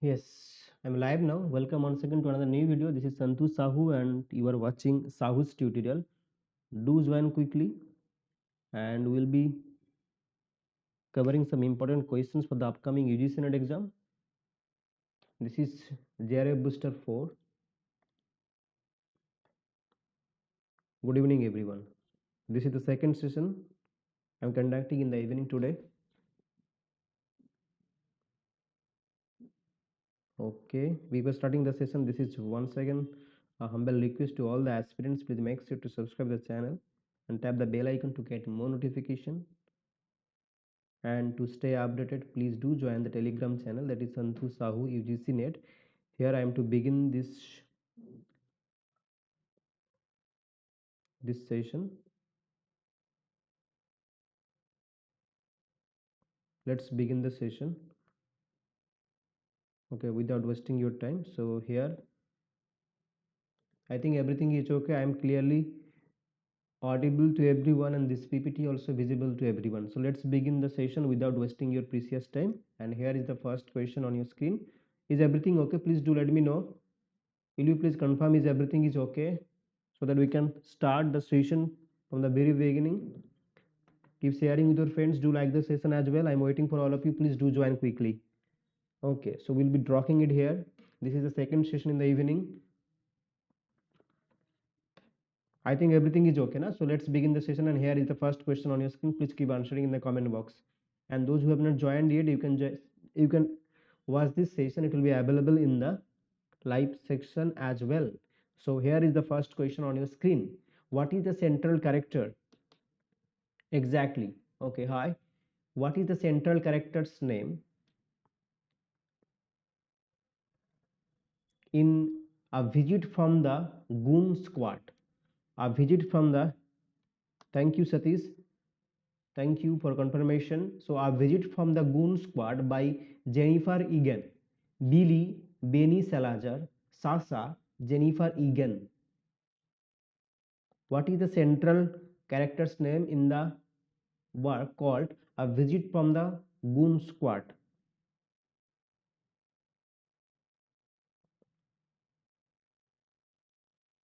Yes, I'm live now. Welcome once again to another new video. This is Santu Sahu and you are watching Sahu's tutorial. Do join quickly and we'll be covering some important questions for the upcoming UGC NET exam. This is JRF Booster 4. Good evening everyone. This is the second session I'm conducting in the evening today. Okay, we were starting the session. This is once again a humble request to all the aspirants. Please make sure to subscribe the channel and tap the bell icon to get more notification. And to stay updated, please do join the Telegram channel, that is Santu Sahu UGC NET. Here I am to begin this session. Let's begin the session. Okay, without wasting your time. So here I think everything is okay. I am clearly audible to everyone and this PPT also visible to everyone. So let's begin the session without wasting your precious time. And here is the first question on your screen. Is everything okay? Please do let me know. Will you please confirm is everything is okay, so that we can start the session from the very beginning. Keep sharing with your friends. Do like the session as well. I'm waiting for all of you. Please do join quickly. Okay, so we'll be drawing it here. This is the second session in the evening. I think everything is okay now. So let's begin the session, and here is the first question on your screen. Please keep answering in the comment box. And those who have not joined yet, you can watch this session. It will be available in the live section as well. So here is the first question on your screen. What is the central character? Exactly. Okay, hi. What is the central character's name in A Visit from the Goon Squad? A Visit from the, thank you Satish, thank you for confirmation. So A Visit from the Goon Squad by Jennifer Egan. Billy, Benny Salazar, Sasha, Jennifer Egan. What is the central character's name in the work called A Visit from the Goon Squad?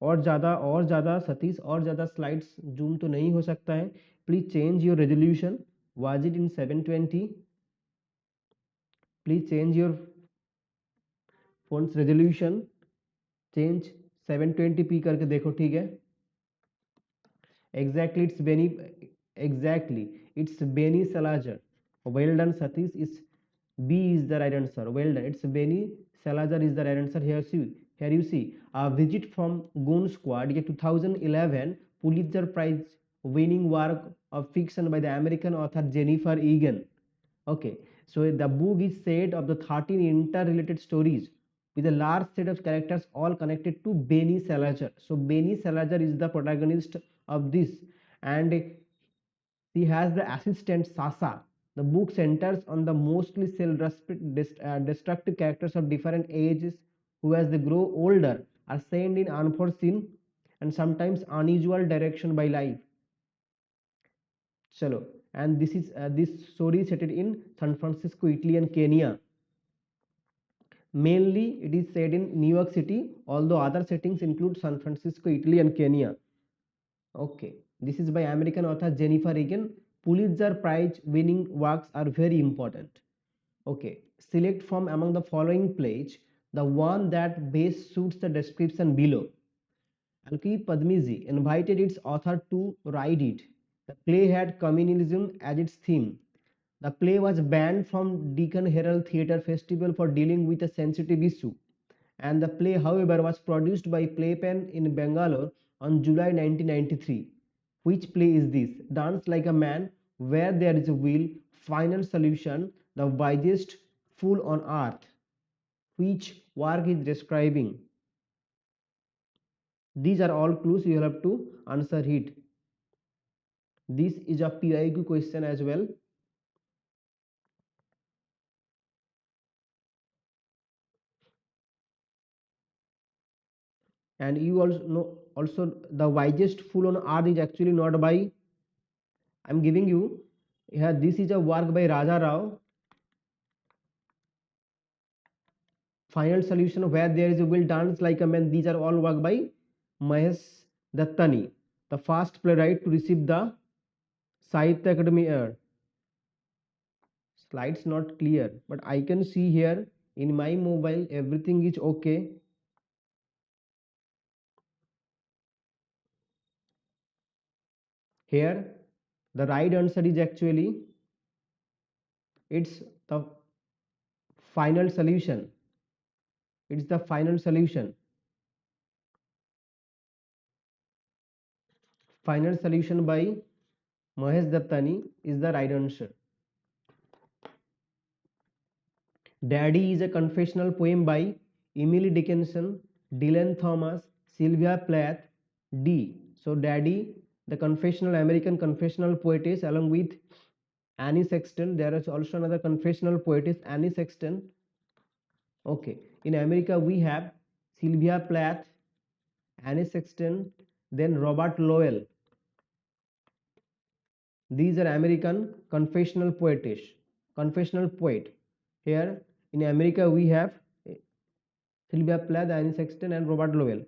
और ज़्यादा सतीश, और ज़्यादा slides zoom तो नहीं हो सकता है. Please change your resolution. Was it in 720? Please change your phones resolution. Change 720p करके देखो, ठीक है. Exactly it's Benny Salazar. Well done Satish. इस B is the right answer. Well done. It's Benny Salazar is the right answer. Here you see A Visit from Goon Squad, a 2011 Pulitzer Prize winning work of fiction by the American author Jennifer Egan. Okay, so the book is set of the 13 interrelated stories with a large set of characters all connected to Benny Salazar. So Benny Salazar is the protagonist of this, and he has the assistant Sasa. The book centers on the mostly self-destructive characters of different ages who, as they grow older, are sent in unforeseen and sometimes unusual direction by life. Chalo. And this story is set in San Francisco, Italy and Kenya. Mainly it is set in New York City, although other settings include San Francisco, Italy and Kenya. Okay, this is by American author Jennifer Egan. Pulitzer Prize winning works are very important. Okay, select from among the following plays the one that best suits the description below. Alki Padmiji invited its author to write it. The play had communalism as its theme. The play was banned from Deccan Herald Theatre Festival for dealing with a sensitive issue. And the play, however, was produced by Playpen in Bangalore on July 1993. Which play is this? Dance Like a Man, Where There Is a Will, Final Solution, The Wisest Fool on Earth. Which work is describing? These are all clues, you have to answer it. This is a PIQ question as well. And you also know the wisest fool on earth is actually not by, I'm giving you here, this is a work by Raja Rao. Final solution, where there is a will dance like a man. These are all work by Mahesh Dattani, the first playwright to receive the Sahitya Academy Award. Slides not clear, but I can see here in my mobile everything is okay. Here the right answer is actually, it's the final solution. It's the final solution. Final solution by Mahesh Dattani is the right answer. Daddy is a confessional poem by Emily Dickinson, Dylan Thomas, Sylvia Plath, D. So Daddy, the confessional American confessional poetess, along with Annie Sexton. There is also another confessional poetess, Annie Sexton. Okay, in America we have Sylvia Plath, Annie Sexton, then Robert Lowell. These are American confessional poetess, confessional poet. Here in America we have Sylvia Plath, Annie Sexton, and Robert Lowell.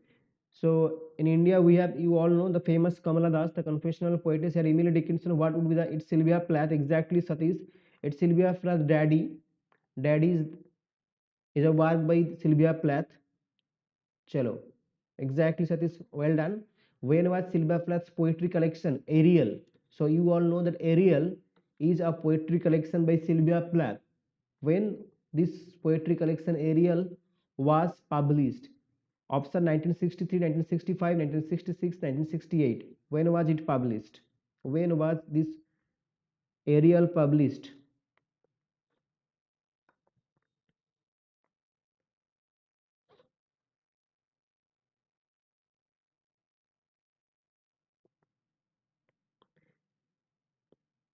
So in India we have, you all know, the famous Kamala Das, the confessional poetess. Here Emily Dickinson. What would be the? It's Sylvia Plath. Exactly, Satish. It's Sylvia Plath. Daddy. Daddy is a work by Sylvia Plath. Chalo. Exactly, Satish. Well done. When was Sylvia Plath's poetry collection Ariel? So you all know that Ariel is a poetry collection by Sylvia Plath. When this poetry collection Ariel was published? Option 1963, 1965, 1966, 1968. When was it published? When was this Ariel published?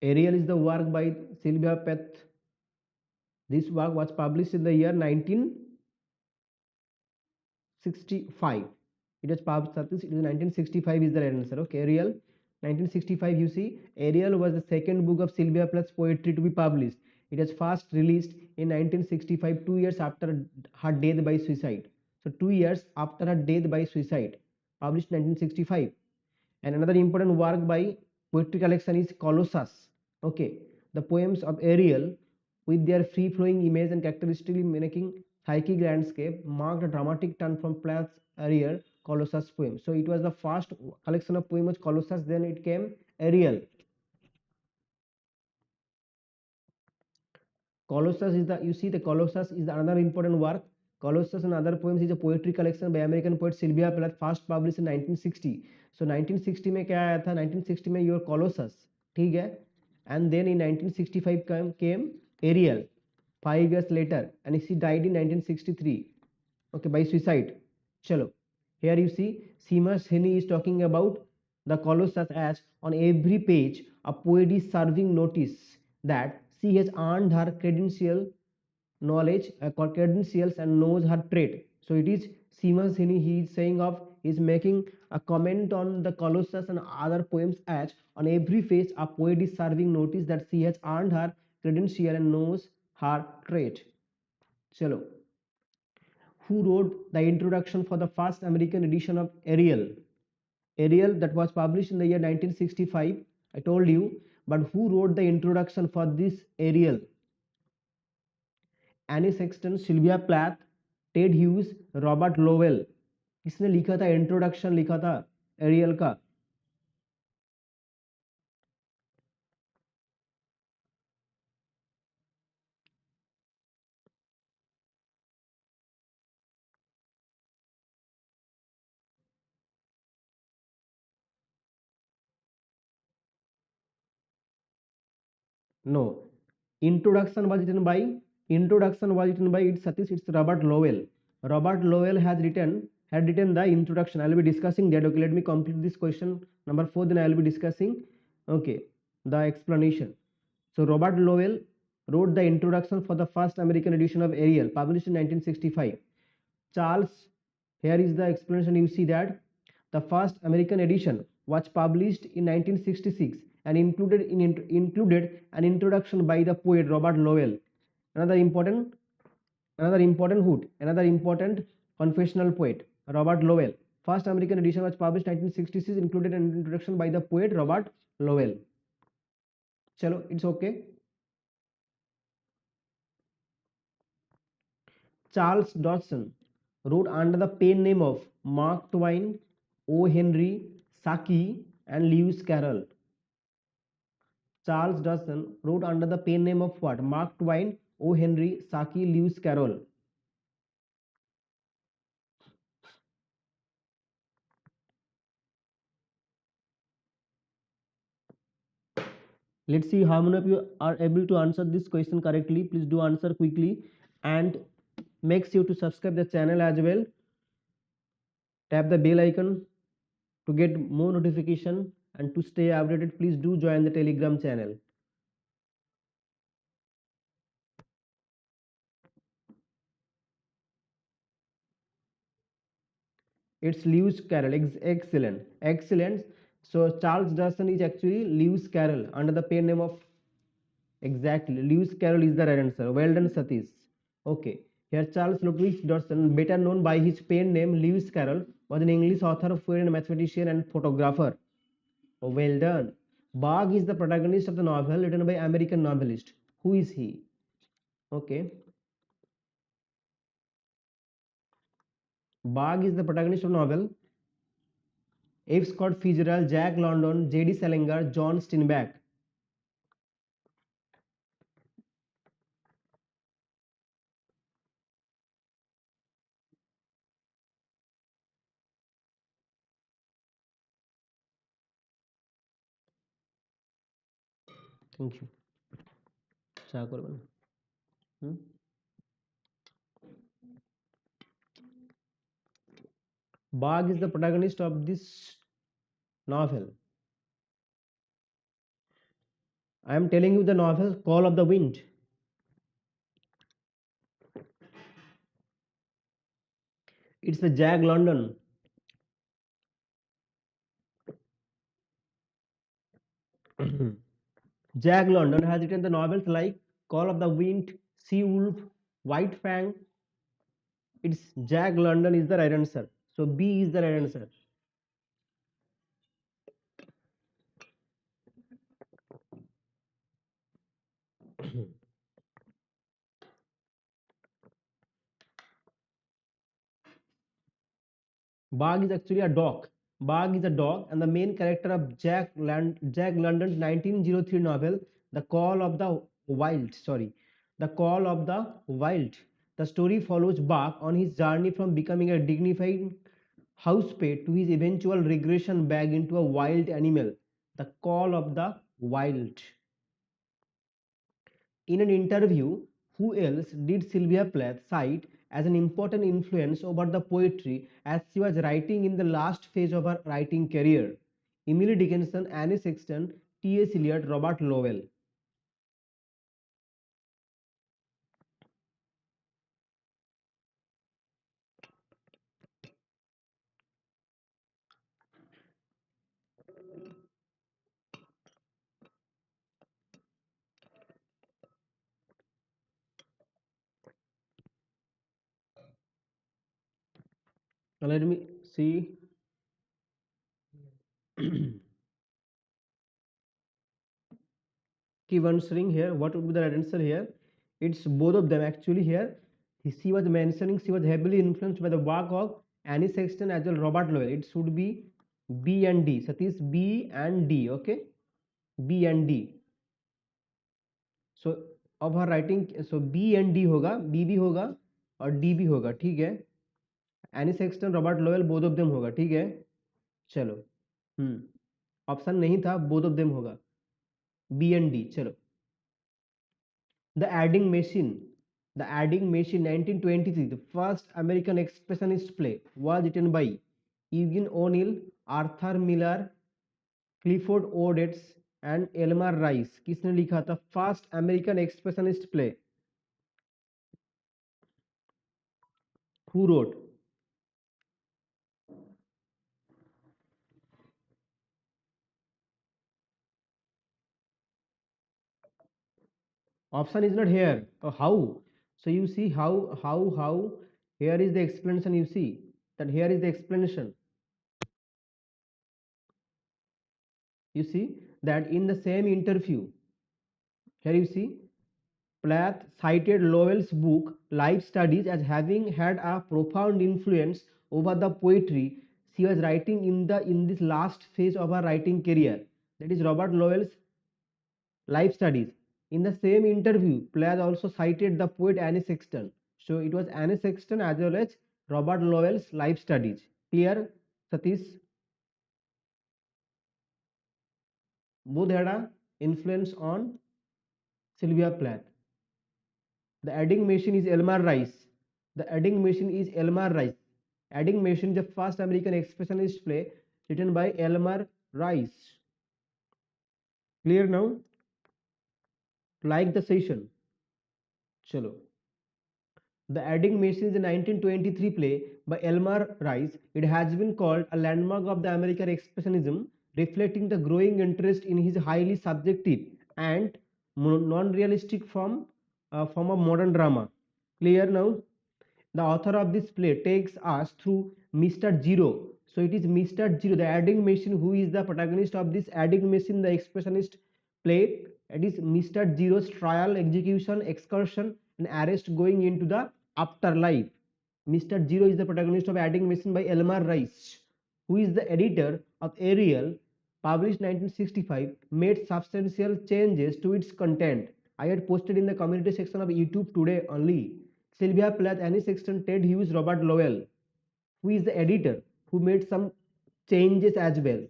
Ariel is the work by Sylvia Plath. This work was published in the year 1965. It was published. It is 1965 is the answer. Okay, Ariel, 1965. You see, Ariel was the second book of Sylvia Plath's poetry to be published. It was first released in 1965, 2 years after her death by suicide. So 2 years after her death by suicide, published 1965. And another important work by poetry collection is Colossus. Okay, the poems of Ariel, with their free-flowing image and characteristically mimicking psychic landscape, marked a dramatic turn from Plath's earlier Colossus poem. So it was the first collection of poems Colossus, then it came Ariel. Colossus is the, you see, the Colossus is the another important work. Colossus and other poems is a poetry collection by American poet Sylvia Plath, first published in 1960. So 1960 में क्या आया था? 1960 में your Colossus, ठीक है? And then in 1965 came Ariel, 5 years later, and she died in 1963. Okay, by suicide. Chalo. Here you see, Seamus Heaney is talking about the Colossus as on every page a poet is serving notice that she has earned her credentials and knows her trade. So it is Seamus Heaney, he is saying of, is making a comment on the Colossus and other poems as on every page a poet is serving notice that she has earned her credential and knows her trade. Chalo. Who wrote the introduction for the first American edition of Ariel? Ariel, that was published in the year 1965. I told you, but who wrote the introduction for this Ariel? Annie Sexton, Sylvia Plath, Ted Hughes, Robert Lowell. किसने लिखा था introduction, लिखा था aerial का? No, introduction was written by it's Satish, it's Robert Lowell. Robert Lowell had written the introduction. I will be discussing that. Okay, let me complete this question number 4, then I will be discussing, okay, the explanation. So Robert Lowell wrote the introduction for the first American edition of Ariel, published in 1965. Charles, here is the explanation. You see that the first American edition was published in 1966 and included an introduction by the poet Robert Lowell. Another important Another important confessional poet, Robert Lowell. First American edition was published 1966, included an introduction by the poet Robert Lowell. Chalo, it's okay. Charles Dodson wrote under the pen name of Mark Twain, O. Henry, Saki, and Lewis Carroll. Charles Dodson wrote under the pen name of what? Mark Twain, O. Henry, Saki, Lewis Carroll. Let's see how many of you are able to answer this question correctly. Please do answer quickly and make sure to subscribe the channel as well. Tap the bell icon to get more notification and to stay updated. Please do join the Telegram channel. It's Lewis Carroll. Excellent. Excellent. So Charles Dawson is actually Lewis Carroll under the pen name of, exactly, Lewis Carroll is the right answer. Well done, Satish. Okay. Here Charles Ludwig Dawson, better known by his pen name Lewis Carroll, was an English author, poet, and mathematician and photographer. Oh, well done. Bag is the protagonist of the novel written by American novelist. Who is he? Okay. Bag is the protagonist of novel. F. Scott Fitzgerald, Jack London, J.D. Salinger, John Steinbeck. Thank you. চা করবেন? Bag is the protagonist of this novel. I am telling you the novel Call of the Wind. It's the Jack London. Jack London has written the novels like Call of the Wind, Sea Wolf, White Fang. It's Jack London is the right answer. So B is the right answer. Bag is actually a dog. Bag is a dog, and the main character of Jack London's 1903 novel, The Call of the Wild. The Call of the Wild. The story follows Bach on his journey from becoming a dignified house pet to his eventual regression back into a wild animal. The Call of the Wild. In an interview, who else did Sylvia Plath cite as an important influence over the poetry as she was writing in the last phase of her writing career? Emily Dickinson, Annie Sexton, T.S. Eliot, Robert Lowell. Now let me see. Keep answering here. What would be the right answer here? It's both of them actually here. She was mentioning she was heavily influenced by the work of Annie Sexton as well Robert Lowell. It should be B and D. Satish, B and D. Okay, B and D. So अब हर writing so B and D होगा, B भी होगा और D भी होगा, ठीक है. Anne Sexton, Robert Lowell, both of them होगा, ठीक है. चलो, ऑप्शन नहीं था, बोथ ऑफ देम होगा, बी एंड डी. चलो, the adding machine. The Adding Machine 1923, the first American expressionist play, was written by Eugene O'Neill, Arthur Miller, Clifford Odets and Elmer Rice. किसने लिखा था first American expressionist play? Who wrote? Option is not here. How? So you see how here is the explanation. You see that here is the explanation. You see that in the same interview, here you see Plath cited Lowell's book Life Studies as having had a profound influence over the poetry she was writing in this last phase of her writing career. That is Robert Lowell's Life Studies. In the same interview, Plath also cited the poet Anne Sexton. So it was Anne Sexton as well as Robert Lowell's Life Studies. Clear, Satish? Both had a influence on Sylvia Plath. The adding machine is Elmer Rice. The adding machine is Elmer Rice. Adding machine is the first American expressionist play written by Elmer Rice. Clear now? Like the session. Chalo. The Adding Machine is a 1923 play by Elmer Rice. It has been called a landmark of the American Expressionism, reflecting the growing interest in his highly subjective and non-realistic form of modern drama. Clear now? The author of this play takes us through Mr. Zero. So it is Mr. Zero, the adding machine, who is the protagonist of this adding machine, the expressionist play. It is Mr. Zero's trial, execution, excursion, and arrest going into the afterlife. Mr. Zero is the protagonist of Adding Machine by Elmer Rice, who is the editor of Ariel, published 1965, made substantial changes to its content. I had posted in the community section of YouTube today only. Sylvia Plath, Annie Sexton, Ted Hughes, Robert Lowell, who is the editor, who made some changes as well.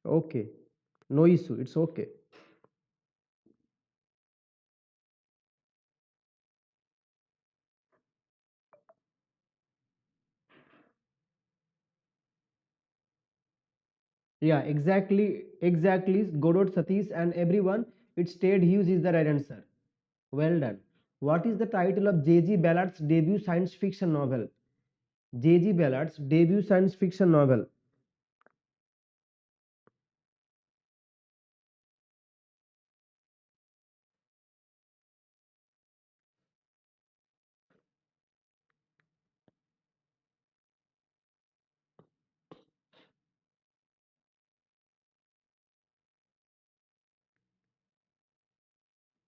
Okay, no issue, it's okay. Yeah, exactly. Godot, Satish, and everyone. It's Ted Hughes is the right answer. Well done. What is the title of J.G. Ballard's debut science fiction novel? J.G. Ballard's debut science fiction novel.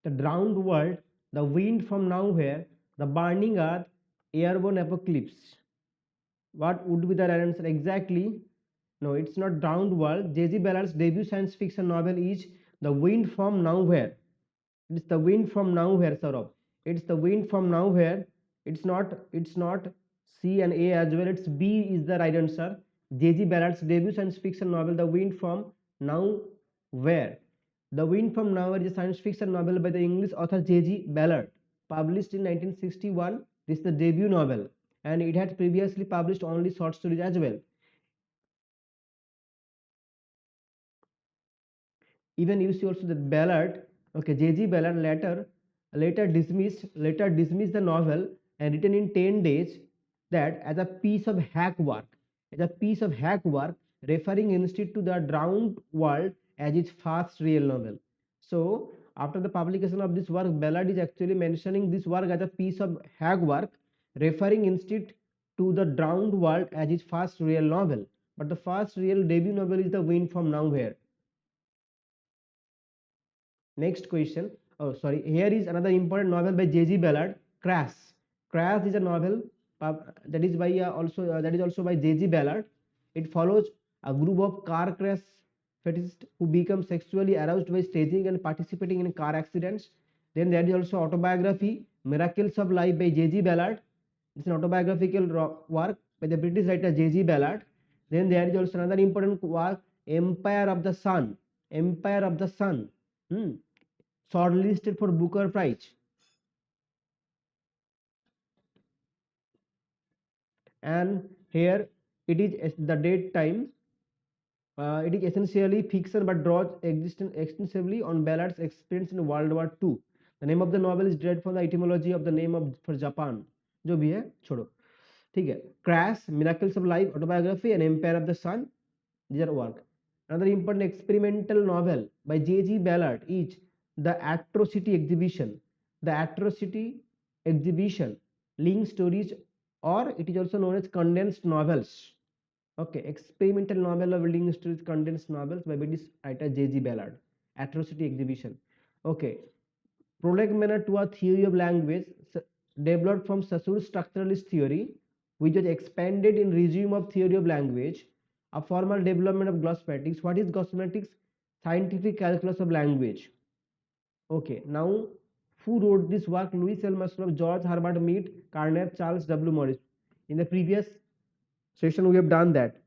The Drowned World, The Wind from Nowhere, The Burning Earth, Airborne Apocalypse. What would be the right answer exactly? No, it's not Drowned World. J.G. Ballard's debut science fiction novel is The Wind from Nowhere. It's The Wind from Nowhere, Saurabh. It's The Wind from Nowhere. It's not C and A as well. It's B is the right answer. J.G. Ballard's debut science fiction novel, The Wind from Nowhere. The Wind from Nowhere is a science fiction novel by the English author J.G. Ballard, published in 1961. This is the debut novel, and it had previously published only short stories as well. Even you see also that Ballard, okay, J.G. Ballard later dismissed the novel and written in 10 days that as a piece of hack work, referring instead to the Drowned World as its first real novel. So after the publication of this work, Ballard is actually mentioning this work as a piece of hack work, referring instead to the Drowned World as his first real novel. But the first real debut novel is The Wind from Nowhere. Next question. Oh, sorry. Here is another important novel by J.G. Ballard, Crash. Crash is a novel that is also by J.G. Ballard. It follows a group of car crash fetishists who become sexually aroused by staging and participating in car accidents. Then there is also autobiography, Miracles of Life by J.G. Ballard. It's an autobiographical work by the British writer J.G. Ballard. Then there is also another important work, Empire of the Sun. Empire of the Sun. Hmm. Shortlisted for Booker Prize, and here it is the date time. It is essentially fiction but draws extensively on Ballard's experience in World War II. The name of the novel is derived from the etymology of the name of for Japan. जो भी है छोड़ो, ठीक है. Crash, Miracles of Life, Autobiography, and Empire of the Sun. These are work. Another important experimental novel by J.G. Ballard is The Atrocity Exhibition. The Atrocity Exhibition, linked stories, or it is also known as condensed novels. Okay, experimental novel of linked stories, condensed novels by British writer J.G. Ballard. Atrocity Exhibition. Okay, prolegomena to a theory of language developed from Saussure's structuralist theory, which was expanded in regime of theory of language, a formal development of glossomatics. What is glossomatics? Scientific calculus of language. Okay, now who wrote this work? Louis L. Maslov, George Herbert Mead, Carnap, Charles W. Morris. In the previous session, we have done that.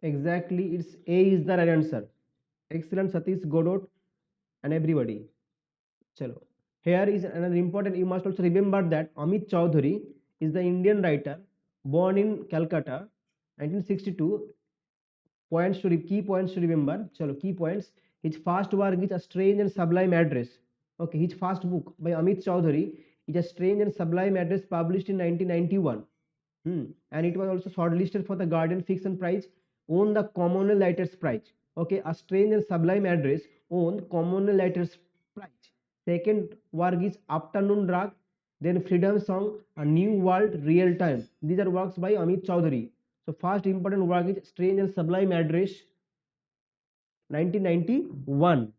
Exactly, it's A is the right answer. Excellent, Satish, Godot, and everybody. Chalo. Here is another important, you must also remember that Amit Chaudhary is the Indian writer born in Calcutta, 1962. Points to key points to remember. Chalo, key points. His first work is A Strange and Sublime Address. Okay, his first book by Amit Chaudhary is A Strange and Sublime Address, published in 1991. And it was also shortlisted for the Guardian Fiction Prize, won the Commonwealth Writers Prize. Okay, A Strange and Sublime Address won Commonwealth Writers Prize. Second work is Afternoon Drug, then Freedom Song, A New World, Real Time. These are works by Amit Chaudhary. So first important work is Strange and Sublime Address, 1991.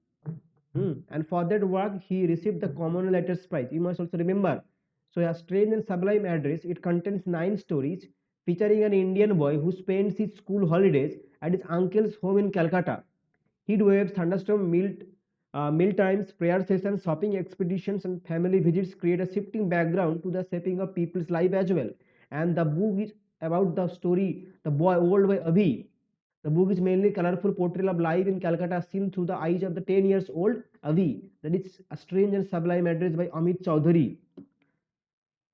And for that work, he received the Commonwealth Writers Prize. You must also remember. So, A Strange and Sublime Address, it contains 9 stories featuring an Indian boy who spends his school holidays at his uncle's home in Calcutta. Heat waves, thunderstorm, meal times, prayer sessions, shopping expeditions, and family visits create a shifting background to the shaping of people's life as well. And the book is about the story, the boy, old boy Abhi. The book is mainly colorful portrayal of life in Calcutta seen through the eyes of the 10 years old Avi. That is A Strange and Sublime Address by Amit Chaudhary.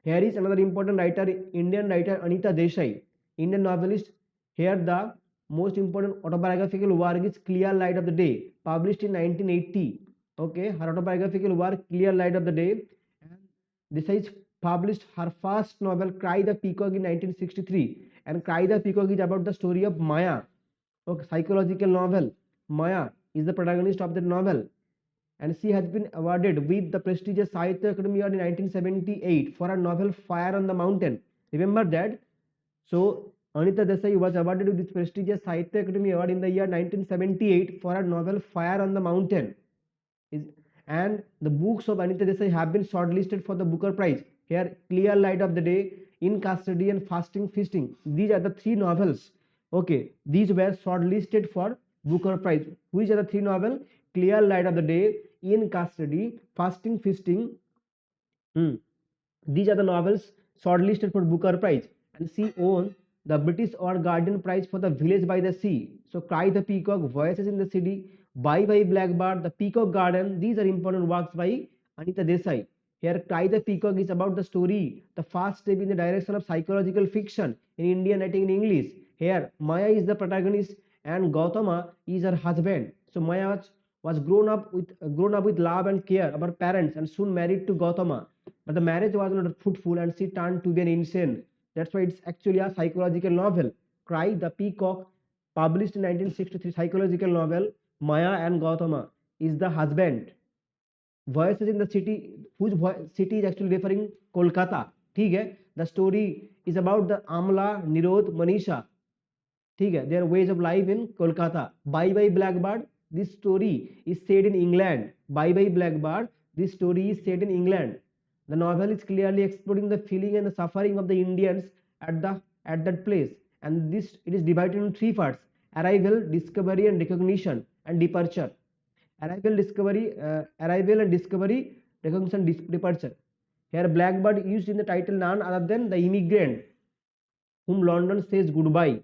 Here is another important writer, Indian writer Anita Desai, Indian novelist. Here the most important autobiographical work is Clear Light of the Day, published in 1980. Okay, her autobiographical work Clear Light of the Day. And Desai published her first novel Cry the Peacock in 1963. And Cry the Peacock is about the story of Maya. Okay, psychological novel. Maya is the protagonist of the novel, and she has been awarded with the prestigious Sahitya Academy Award in 1978 for her novel Fire on the Mountain. Remember that? So, Anita Desai was awarded with this prestigious Sahitya Academy Award in the year 1978 for her novel Fire on the Mountain. And the books of Anita Desai have been shortlisted for the Booker Prize. Here, Clear Light of the Day, In Custody, and Fasting Feasting. These are the 3 novels. Okay, these were shortlisted for Booker Prize. Which are the 3 novels? Clear Light of the Day, In Custody, Fasting Feasting. These are the novels shortlisted for Booker Prize. And she won the British or Guardian Prize for The Village by the Sea. So, Cry the Peacock, Voices in the City, Bye Bye Blackbird, The Peacock Garden. These are important works by Anita Desai. Here, Cry the Peacock is about the story, the first step in the direction of psychological fiction in Indian writing in English. Here, Maya is the protagonist and Gautama is her husband. So, Maya was grown up with love and care of her parents and soon married to Gautama. But the marriage was not fruitful and she turned to be an insane. That's why it's actually a psychological novel. Cry the Peacock, published in 1963, psychological novel. Maya and Gautama is the husband. Voices in the City, whose city is actually referring Kolkata. ठीक है? The story is about the Amla, Nirod, Manisha. ठीक है? Their ways of life in Kolkata. Bye Bye Blackbird. This story is set in England. Bye Bye Blackbird. This story is set in England. The novel is clearly exploring the feeling and the suffering of the Indians at that place, and it is divided into 3 parts: arrival, discovery, and recognition, and departure. Arrival and discovery, recognition, departure. Here, Blackbird used in the title none other than the immigrant whom London says goodbye.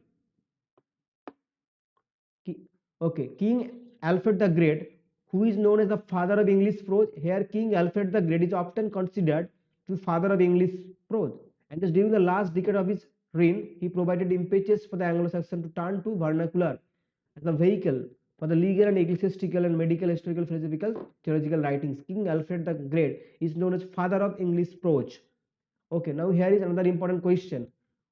Okay, King Alfred the Great, who is known as the father of English prose. Here, King Alfred the Great is often considered the father of English prose. And just during the last decade of his reign, he provided impetus for the Anglo-Saxon to turn to vernacular as a vehicle for the legal and ecclesiastical and medical, historical, philosophical, theological writings. King Alfred the Great is known as father of English prose. Okay, now here is another important question.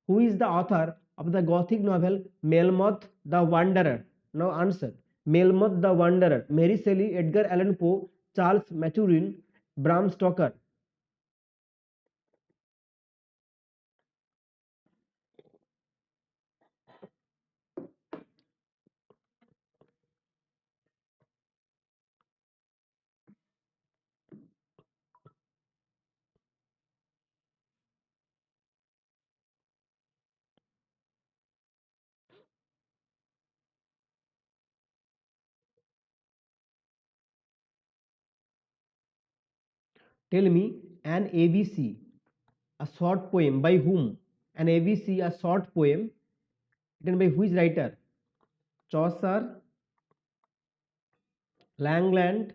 Who is the author of the Gothic novel Melmoth the Wanderer? Now answer. Melmoth the Wanderer. Mary Shelley, Edgar Allan Poe, Charles Maturin, Bram Stoker. Tell me an ABC, a short poem by whom? An ABC, a short poem written by which writer? Chaucer, Langland,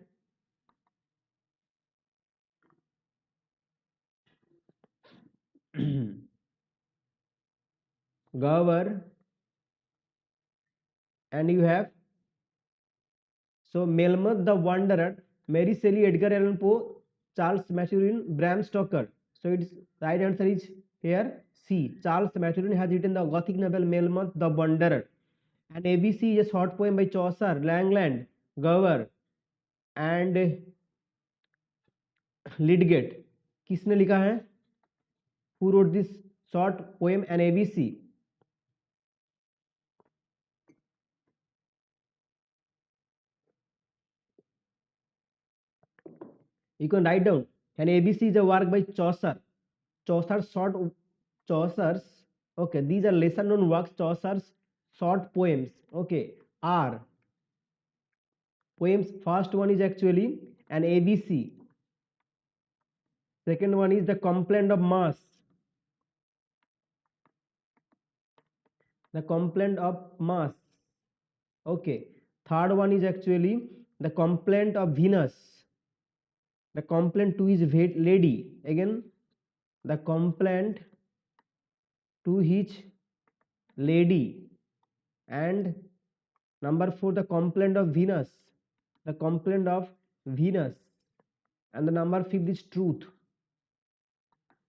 Gower, and you have so Melmoth the Wanderer, Mary Shelley, Edgar Allan Poe, Charles Maturin, Bram Stoker. So its right answer is here C. Charles Maturin has written the Gothic novel Melmoth the Wanderer. And ABC is a short poem by Chaucer, Langland, Gower, and Lydgate. किसने लिखा है? Who wrote this short poem and ABC? You can write down. And ABC is a work by Chaucer. Chaucer's okay. These are lesser known works. Chaucer's short poems. Okay, are poems. First one is actually an ABC. Second one is the Complaint of Mass. The Complaint of Mass. Okay. Third one is actually the Complaint of Venus. The Complaint to his lady. Again, the Complaint to his lady. And number 4, the Complaint of Venus. The Complaint of Venus. And the number 5 is Truth.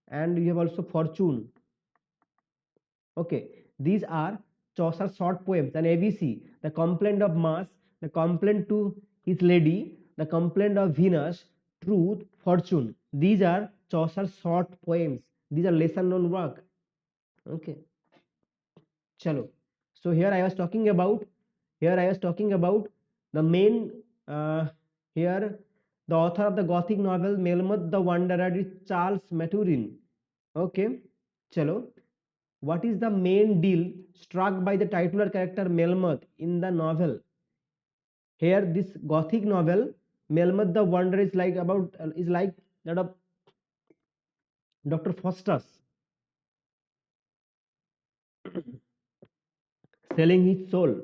And you have also Fortune. Okay, these are Chaucer's short poems. And ABC, the Complaint of Mass, the Complaint to his lady, the Complaint of Venus, Truth, Fortune. These are Chaucer's short poems. These are lesser known work. Okay, chalo. So here I was talking about the main here the author of the Gothic novel Melmoth the Wanderer is Charles Maturin. Okay, chalo. What is the main deal struck by the titular character Melmoth in the novel? Here, this Gothic novel, Melmoth the Wanderer is like that of Dr. Faustus selling his soul.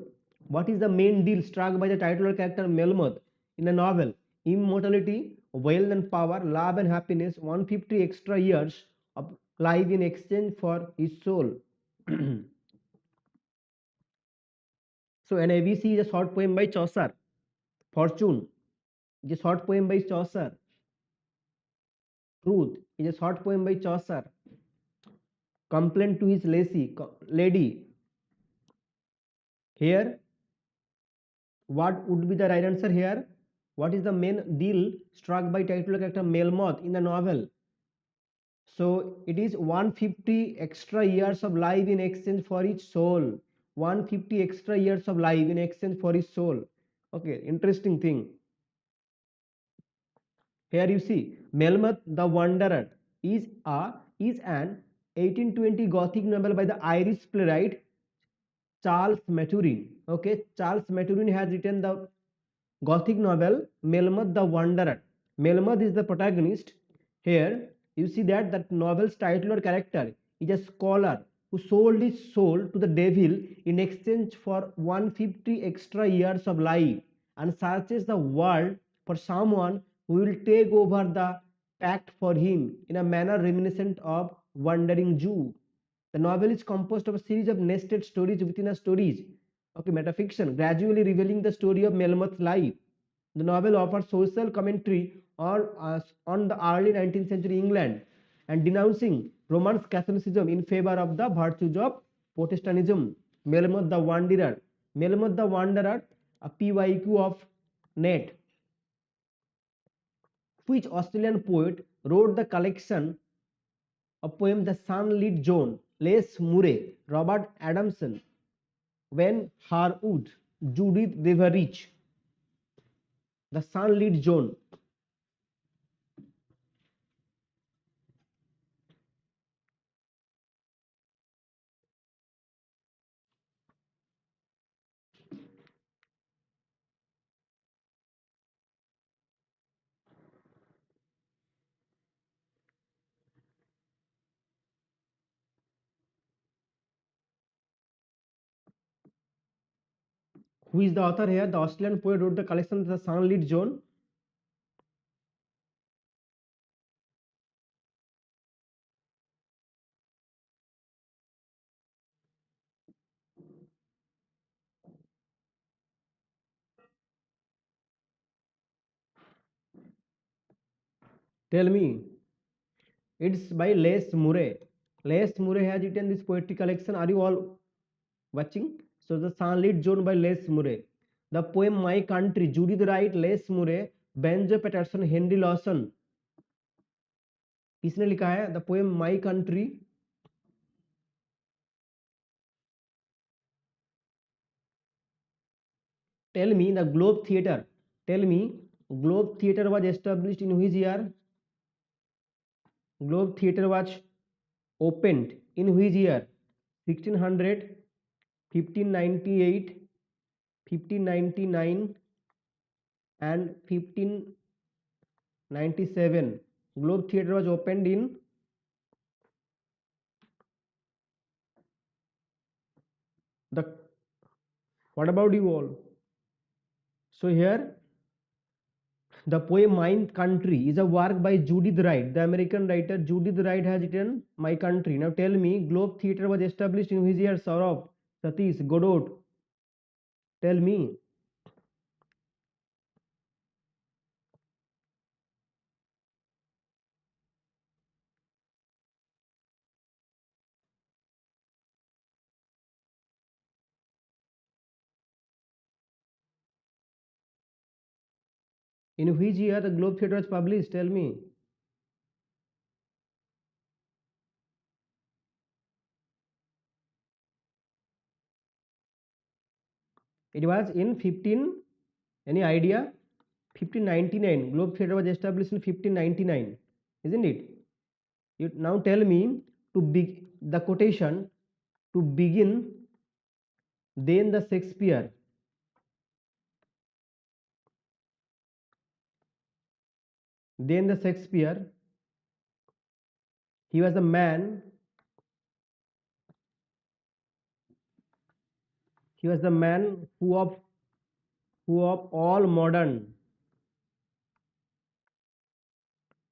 What is the main deal struck by the titular character Melmoth in the novel? Immortality, wealth and power, love and happiness, 150 extra years of life in exchange for his soul. So an ABC is a short poem by Chaucer. Fortune is a short poem by Chaucer. Truth is a short poem by Chaucer. Complaint to his lady. Here, what would be the right answer here? What is the main deal struck by titular character Melmoth in the novel? So it is 150 extra years of life in exchange for his soul. 150 extra years of life in exchange for his soul. Okay, interesting thing. Here you see Melmoth the Wanderer is an 1820 Gothic novel by the Irish playwright Charles Maturin. Okay, Charles Maturin has written the Gothic novel Melmoth the Wanderer. Melmoth is the protagonist. Here you see that novel's titular character is a scholar who sold his soul to the devil in exchange for 150 extra years of life and searches the world for someone who will take over the pact for him in a manner reminiscent of Wandering Jew. The novel is composed of a series of nested stories within a stories, okay, metafiction, gradually revealing the story of Melmoth's life. The novel offers social commentary on the early 19th century England and denouncing Roman Catholicism in favor of the virtues of Protestantism. Melmoth the Wanderer. Melmoth the Wanderer, a PYQ of NET. Which Australian poet wrote the collection of poems The Sunlit Zone? Les Murray, Robert Adamson, Van Harwood, Judith Beveridge. The Sunlit Zone. Who is the author here? The Australian poet wrote the collection The Sunlit Zone. Tell me. It's by Les Murray. Les Murray has written this poetry collection. Are you all watching? So the Sunlit Zone by Les Murray. The poem My Country, Judith Wright, Les Murray, Benjo Patterson, Henry Lawson. किसने लिखा है? The poem My Country. Tell me the Globe Theatre. Tell me Globe Theatre was established in which year? Globe Theatre was opened in which year? 1600, 1598, 1599 and 1597. Globe Theatre was opened in the, what about you all? So here the poem My Country is a work by Judith Wright. The American writer Judith Wright has written My Country. Now tell me, Globe Theatre was established in which year? Saurabh, Satish, Godot. Tell me. In which year the Globe Theatre was published? Tell me. It was in 15. Any idea? 1599. Globe Theatre was established in 1599, isn't it? You now tell me to be the quotation to begin, then the Shakespeare. Then the Shakespeare. He was the man. He was the man who of all modern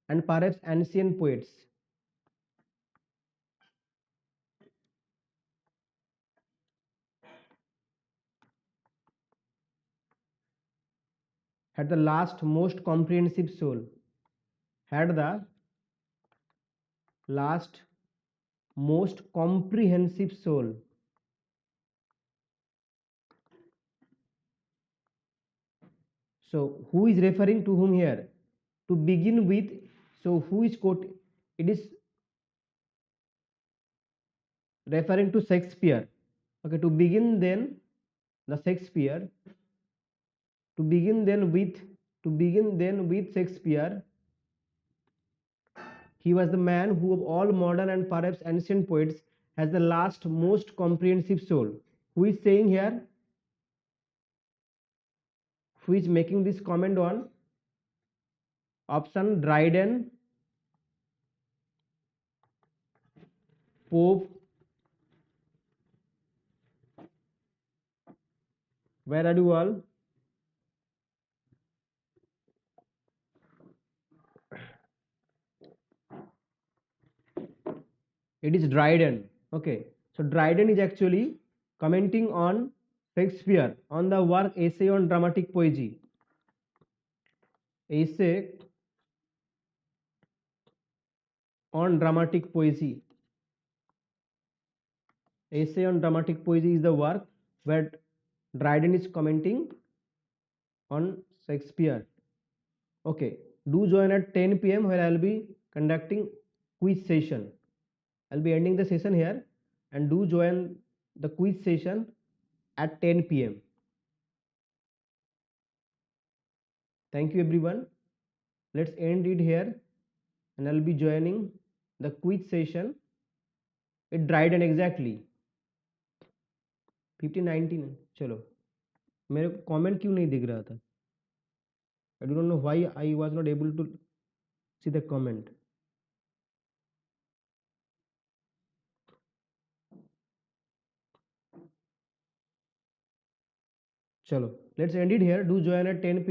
and perhaps ancient poets had the last most comprehensive soul. Had the last most comprehensive soul. So who is referring to whom here? To begin with, so who is quote? It is referring to Shakespeare. Okay, to begin then the Shakespeare. To begin then with Shakespeare. He was the man who of all modern and perhaps ancient poets has the last most comprehensive soul. Who is saying here? Who is making this comment on? Option Dryden, Pope, Where are you all? It is Dryden. Okay, so Dryden is actually commenting on Shakespeare on the work Essay on Dramatic Poesy. Essay on Dramatic Poesy. Essay on Dramatic Poesy is the work where Dryden is commenting on Shakespeare. Okay, do join at 10 p.m. where I will be conducting quiz session. I'll be ending the session here, and do join the quiz session at 10 p.m. Thank you everyone. Let's end it here, and I'll be joining the quiz session. It Dryden exactly 1519. चलो, मेरे को comment क्यों नहीं दिख रहा था? I don't know why I was not able to see the comment. चलो, let's end it here. Do join at 10 p.m.